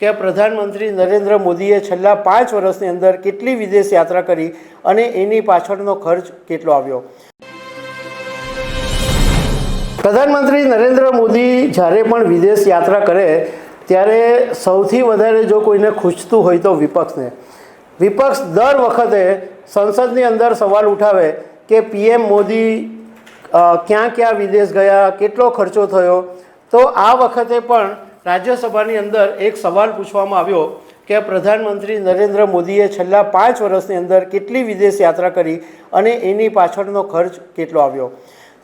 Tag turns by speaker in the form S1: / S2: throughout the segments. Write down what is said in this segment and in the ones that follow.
S1: કે પ્રધાનમંત્રી નરેન્દ્ર મોદીએ છેલ્લા 5 વર્ષની અંદર કેટલી વિદેશ યાત્રા કરી અને એની પાછળનો ખર્ચ કેટલો આવ્યો। પ્રધાનમંત્રી નરેન્દ્ર મોદી જ્યારે પણ વિદેશ યાત્રા કરે ત્યારે સૌથી વધારે જો કોઈને ખૂંચતું હોય તો વિપક્ષને। વિપક્ષ દર વખતે સંસદની અંદર સવાલ ઉઠાવે કે પીએમ મોદી ક્યાં ક્યાં વિદેશ ગયા, કેટલો ખર્ચો થયો। તો આ વખતે પણ રાજ્યસભાની અંદર એક સવાલ પૂછવામાં આવ્યો કે પ્રધાનમંત્રી નરેન્દ્ર મોદીએ છેલ્લા 5 વર્ષની અંદર કેટલી વિદેશ યાત્રા કરી અને એની પાછળનો ખર્ચ કેટલો આવ્યો।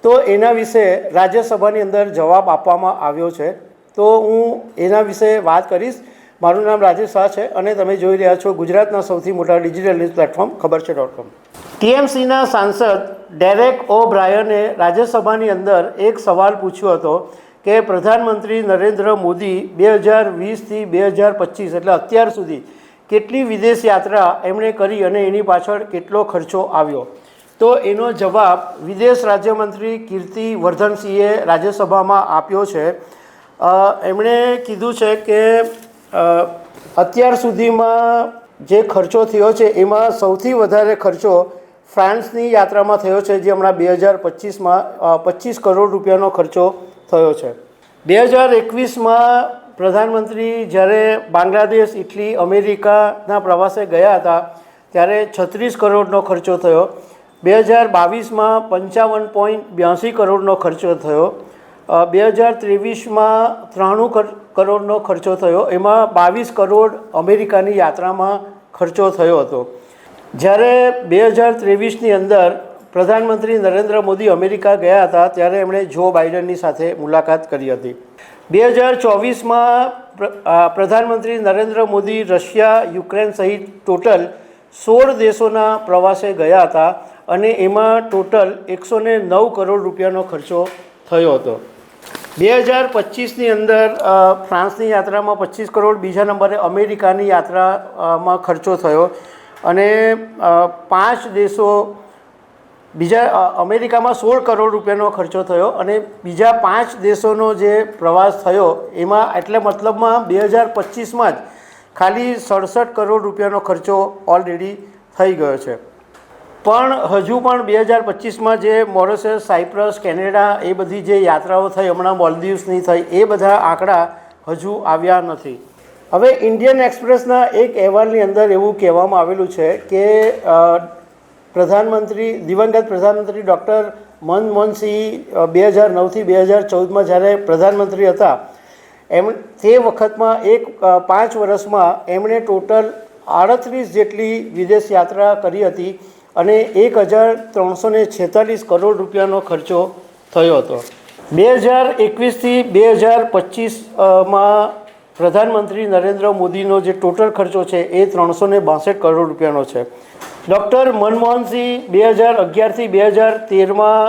S1: તો એના વિશે રાજ્યસભાની અંદર જવાબ આપવામાં આવ્યો છે। તો હું એના વિશે વાત કરીશ। મારું નામ રાજેશ શાહ છે અને તમે જોઈ રહ્યા છો ગુજરાતના સૌથી મોટા ડિજિટલ ન્યૂઝ પ્લેટફોર્મ ખબરછે.com। ટીએમસીના સાંસદ ડેરેક ઓ બ્રાયને રાજ્યસભાની અંદર એક સવાલ પૂછ્યો હતો કે પ્રધાનમંત્રી નરેન્દ્ર મોદી 2020થી 2025 એટલે અત્યાર સુધી કેટલી વિદેશ યાત્રા એમણે કરી અને એની પાછળ કેટલો ખર્ચો આવ્યો। તો એનો જવાબ વિદેશ રાજ્યમંત્રી કીર્તિ વર્ધનસિંહે રાજ્યસભામાં આપ્યો છે। એમણે કીધું છે કે અત્યાર સુધીમાં જે ખર્ચો થયો છે એમાં સૌથી વધારે ખર્ચો ફ્રાન્સની યાત્રામાં થયો છે, જે હમણાં 2025માં 25 કરોડ રૂપિયાનો ખર્ચો થયો છે। 2021માં પ્રધાનમંત્રી જ્યારે બાંગ્લાદેશ, ઇટલી, અમેરિકાના પ્રવાસે ગયા હતા ત્યારે 36 કરોડનો ખર્ચો થયો। 2022માં 55.82 કરોડનો ખર્ચો થયો। 2023માં 93 કરોડનો ખર્ચો થયો। એમાં 22 કરોડ અમેરિકાની યાત્રામાં ખર્ચો થયો હતો। જ્યારે 2023ની અંદર પ્રધાનમંત્રી નરેન્દ્ર મોદી અમેરિકા ગયા હતા ત્યારે એમણે જો બાઇડનની સાથે મુલાકાત કરી હતી। 2024માં પ્રધાનમંત્રી નરેન્દ્ર મોદી રશિયા, યુક્રેન સહિત ટોટલ 16 દેશોના પ્રવાસે ગયા હતા અને એમાં ટોટલ 109 કરોડ રૂપિયાનો ખર્ચો થયો હતો। 2025ની અંદર ફ્રાન્સની યાત્રામાં 25 કરોડ, બીજા નંબરે અમેરિકાની યાત્રામાં ખર્ચો થયો અને 5 દેશો અમેરિકામાં 16 કરોડ રૂપિયાનો ખર્ચો થયો અને બીજા 5 દેશોનો જે પ્રવાસ થયો એમાં એટલે મતલબમાં 2025માં જ ખાલી 67 કરોડ રૂપિયાનો ખર્ચો ઓલરેડી થઈ ગયો છે। પણ હજુ પણ 2025માં જે મોરેશિયસ, સાયપ્રસ, કેનેડા એ બધી જે યાત્રાઓ થઈ, હમણાં મોલ્દીવ્સની થઈ, એ બધા આંકડા હજુ આવ્યા નથી। હવે ઇન્ડિયન એક્સપ્રેસના એક અહેવાલની અંદર એવું કહેવામાં આવેલું છે કે દિવંગત પ્રધાનમંત્રી ડૉક્ટર મનમોહનસિંહ 2009થી 2014માં જ્યારે પ્રધાનમંત્રી હતા તે વખતમાં 5 વર્ષમાં એમણે ટોટલ 38 જેટલી વિદેશ યાત્રા કરી હતી અને 1346 કરોડ રૂપિયાનો ખર્ચો થયો હતો। 2021થી 2025માં પ્રધાનમંત્રી નરેન્દ્ર મોદીનો જે ટોટલ ખર્ચો છે એ 362 કરોડ રૂપિયાનો છે। ડૉક્ટર મનમોહનસિંહ 2011થી 2013માં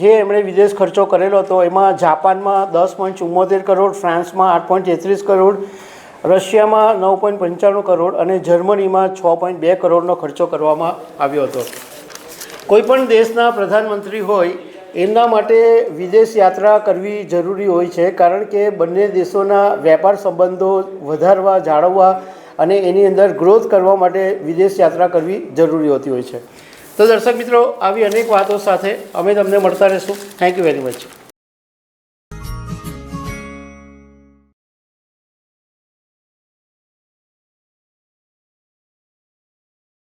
S1: જે એમણે વિદેશ ખર્ચો કરેલો હતો એમાં જાપાનમાં 10.74 કરોડ, ફ્રાન્સમાં 8.33 કરોડ, રશિયામાં 9.95 કરોડ અને જર્મનીમાં 6.2 કરોડનો ખર્ચો કરવામાં આવ્યો હતો। કોઈપણ દેશના પ્રધાનમંત્રી હોય એમના માટે વિદેશ યાત્રા કરવી જરૂરી હોય છે, કારણ કે બંને દેશોના વેપાર સંબંધો વધારવા, જાળવવા અને એની અંદર ગ્રોથ કરવા માટે વિદેશ યાત્રા કરવી જરૂરી હોતી હોય છે। તો દર્શક મિત્રો, આવી અનેક વાતો સાથે અમે તમને મળતા રહીશું। Thank you very much.